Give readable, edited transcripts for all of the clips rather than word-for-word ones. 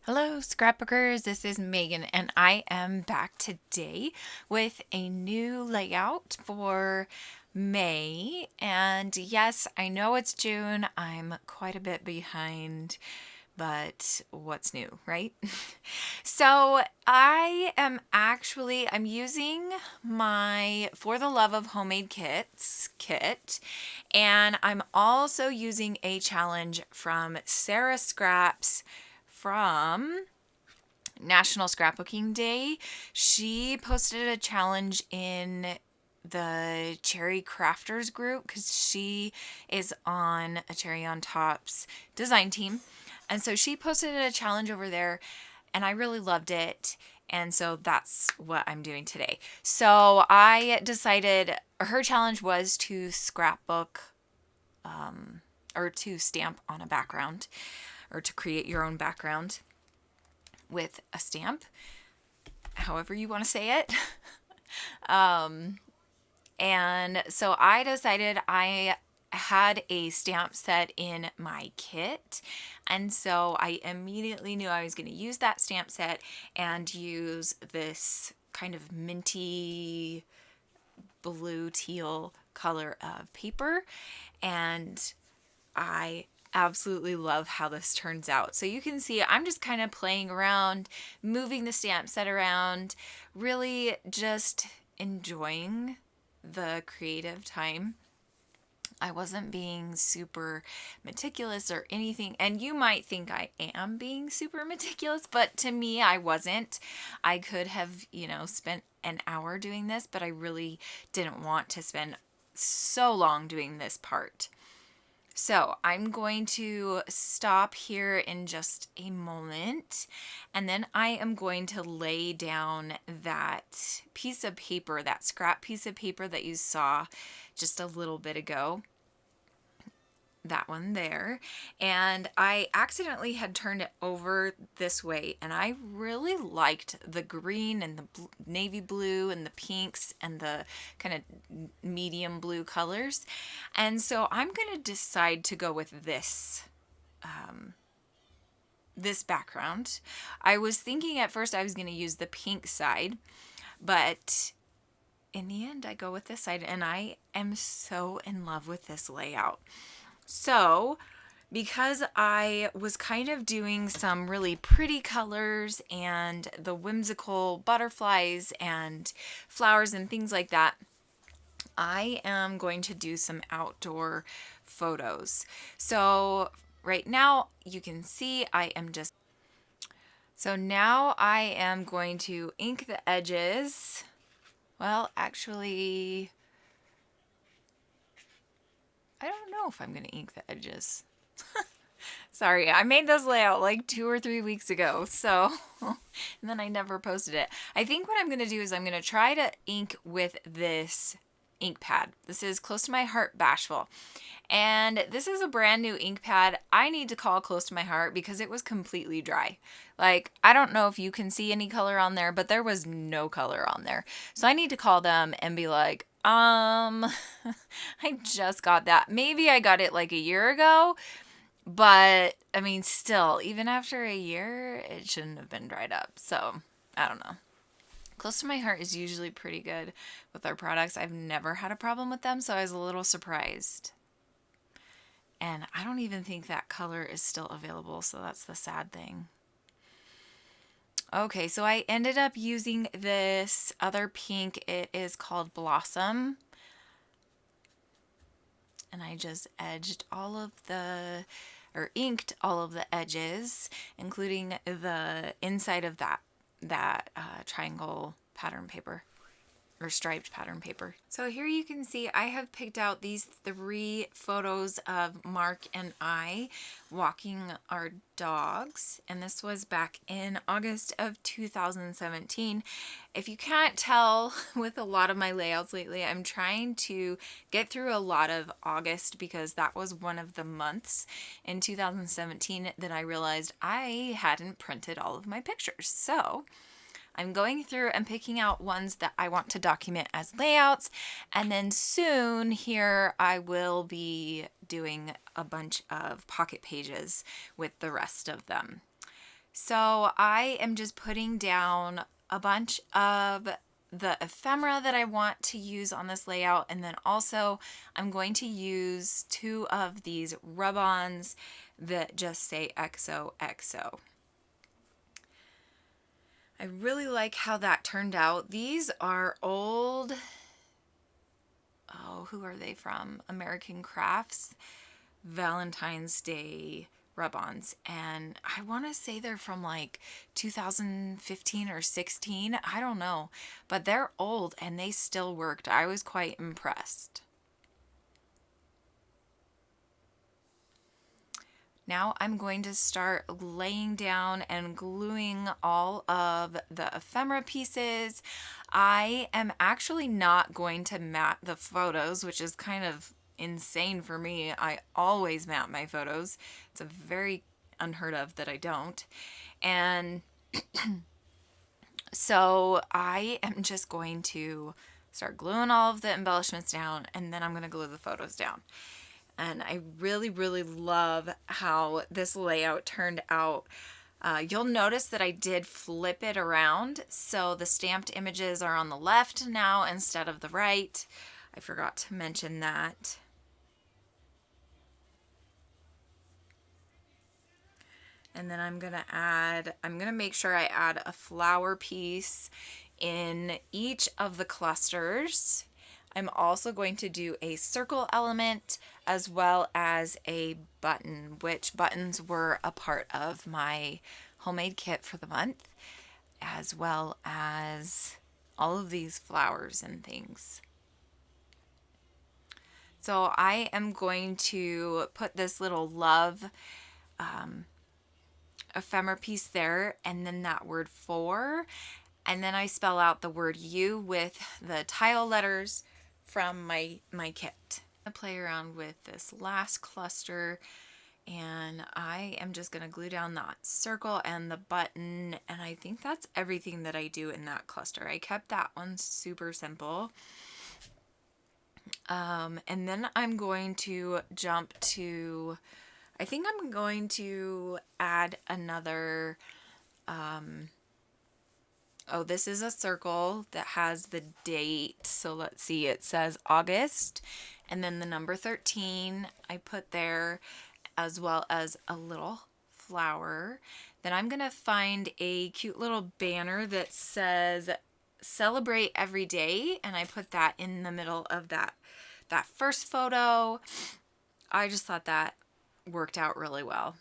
Hello, scrapbookers. This is Megan, and I am back today with a new layout for May. And yes, I know it's June. I'm quite a bit behind, but what's new, right? So I'm using my For the Love of Homemade Kits kit, and I'm also using a challenge from Sarah Scraps from National Scrapbooking Day. She posted a challenge in the Cherry Crafters group because she is on a Cherry on Top's design team. And so she posted a challenge over there, and I really loved it. And so that's what I'm doing today. So I decided her challenge was to scrapbook or to stamp on a background or to create your own background with a stamp, however you want to say it. And so I decided I had a stamp set in my kit, and so I immediately knew I was going to use that stamp set and use this kind of minty blue teal color of paper, and I absolutely love how this turns out. So you can see I'm just kind of playing around, moving the stamp set around, really just enjoying the creative time. I wasn't being super meticulous or anything, and you might think I am being super meticulous, but to me, I wasn't. I could have, spent an hour doing this, but I really didn't want to spend so long doing this part. So I'm going to stop here in just a moment, and then I am going to lay down that piece of paper, that scrap piece of paper that you saw just a little bit ago. That one there. And I accidentally had turned it over this way, and I really liked the green and the navy blue and the pinks and the kind of medium blue colors. And so I'm going to decide to go with this this background. I was thinking at first I was going to use the pink side, but in the end I go with this side, and I am so in love with this layout. So, because I was kind of doing some really pretty colors and the whimsical butterflies and flowers and things like that, I am going to do some outdoor photos. So, right now you can see now I am going to ink the edges. Well, actually, I don't know if I'm going to ink the edges. Sorry, I made this layout like 2 or 3 weeks ago, so, and then I never posted it. I think what I'm going to do is I'm going to try to ink with this ink pad. This is Close to My Heart Bashful. And this is a brand new ink pad. I need to call Close to My Heart because it was completely dry. Like, I don't know if you can see any color on there, but there was no color on there. So I need to call them and be like, I just got that. Maybe I got it like a year ago, but I mean, still, even after a year, it shouldn't have been dried up. So I don't know. Close to My Heart is usually pretty good with their products. I've never had a problem with them, so I was a little surprised. And I don't even think that color is still available, so that's the sad thing. Okay, so I ended up using this other pink. It is called Blossom. And I just inked all of the edges, including the inside of that triangle pattern paper or striped pattern paper. So here you can see I have picked out these 3 photos of Mark and I walking our dogs, and this was back in August of 2017. If you can't tell with a lot of my layouts lately, I'm trying to get through a lot of August because that was one of the months in 2017 that I realized I hadn't printed all of my pictures. So I'm going through and picking out ones that I want to document as layouts, and then soon here I will be doing a bunch of pocket pages with the rest of them. So I am just putting down a bunch of the ephemera that I want to use on this layout, and then also I'm going to use 2 of these rub-ons that just say XOXO. I really like how that turned out. These are old, oh, who are they from? American Crafts Valentine's Day rub-ons, and I want to say they're from like 2015 or 16. I don't know, but they're old and they still worked. I was quite impressed. Now I'm going to start laying down and gluing all of the ephemera pieces. I am actually not going to mat the photos, which is kind of insane for me. I always mat my photos. It's a very unheard of that I don't. And so I am just going to start gluing all of the embellishments down, and then I'm going to glue the photos down. And I really, really love how this layout turned out. You'll notice that I did flip it around, so the stamped images are on the left now instead of the right. I forgot to mention that. And then I'm gonna make sure I add a flower piece in each of the clusters. I'm also going to do a circle element as well as a button, which buttons were a part of my homemade kit for the month, as well as all of these flowers and things. So I am going to put this little love ephemera piece there, and then that word for, and then I spell out the word you with the tile letters from my kit. I play around with this last cluster, and I am just gonna glue down that circle and the button, and I think that's everything that I do in that cluster. I kept that one super simple. And then I'm going to jump to, I think I'm going to add another, oh, this is a circle that has the date. So let's see, it says August, and then the number 13 I put there, as well as a little flower. Then I'm gonna find a cute little banner that says celebrate every day, and I put that in the middle of that first photo. I just thought that worked out really well.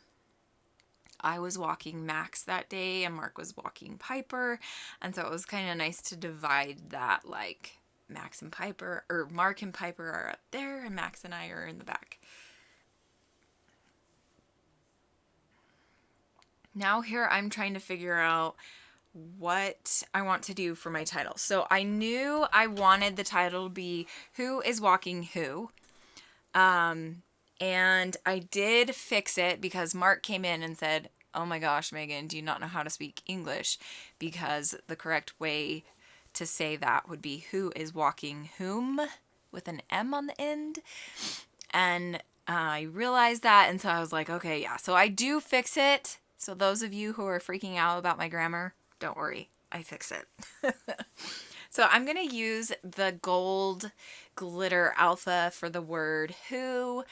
I was walking Max that day and Mark was walking Piper, and so it was kind of nice to divide that, like Max and Piper, or Mark and Piper are up there and Max and I are in the back. Now here I'm trying to figure out what I want to do for my title. So I knew I wanted the title to be Who is Walking Who? And I did fix it because Mark came in and said, oh my gosh, Megan, do you not know how to speak English? Because the correct way to say that would be who is walking whom with an M on the end. And I realized that, and so I was like, okay, yeah. So I do fix it. So those of you who are freaking out about my grammar, don't worry, I fix it. So I'm going to use the gold glitter alpha for the word who,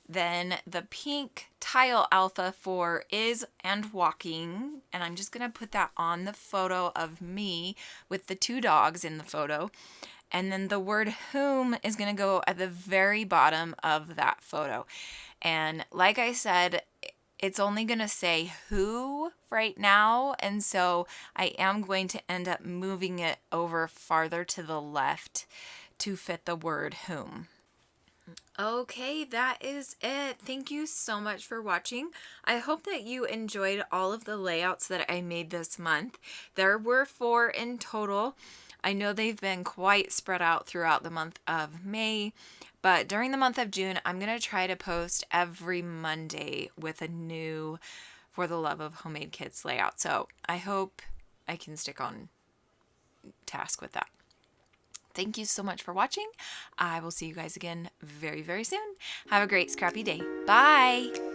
then the pink tile alpha for is and walking, and I'm just going to put that on the photo of me with the 2 dogs in the photo. And then the word whom is going to go at the very bottom of that photo. And like I said, it's only going to say who right now, and so I am going to end up moving it over farther to the left to fit the word whom. Okay, that is it. Thank you so much for watching. I hope that you enjoyed all of the layouts that I made this month. There were 4 in total. I know they've been quite spread out throughout the month of May, but during the month of June, I'm going to try to post every Monday with a new For the Love of Homemade Kits layout. So I hope I can stick on task with that. Thank you so much for watching. I will see you guys again very, very soon. Have a great scrappy day. Bye.